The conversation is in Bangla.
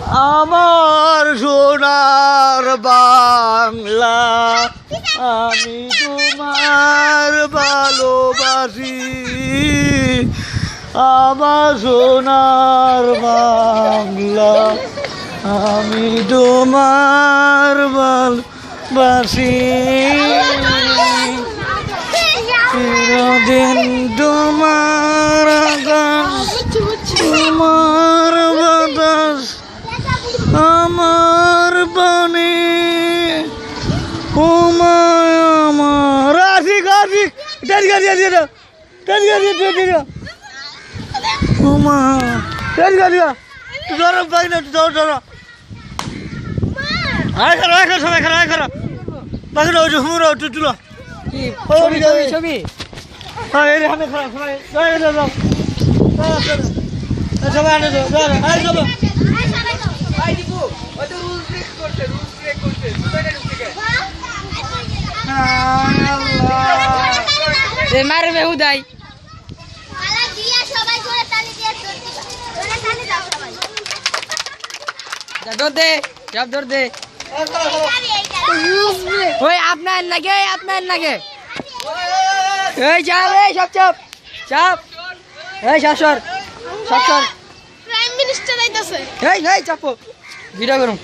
আমার সোনার বাংলা আমি তোমার ভালোবাসি আমার সোনার বাংলা আমি তোমার ভালোবাসি চিরদিন তোমার আকাশ তোমার বাতাস আমার পানি ওমায় আমার আশিক আশিক ওমা ধরো পাই না ধরো ধরো আয় খারা সবাই খারা খারা বাকি না ওই যে হুমরা তুলো ছবি হ্যাঁ এই হাতে খারা সবাই যাও সবাই আনে যাও আয় চলো মারবে উদয় দৌড় দে সব দৌড় দে ওই আপনার লাগে এই চাপ এই সব চাপ চাপ এই সব সর প্রাইম মিনিস্টার আইতাছে এই চাপো ভিডিও করুন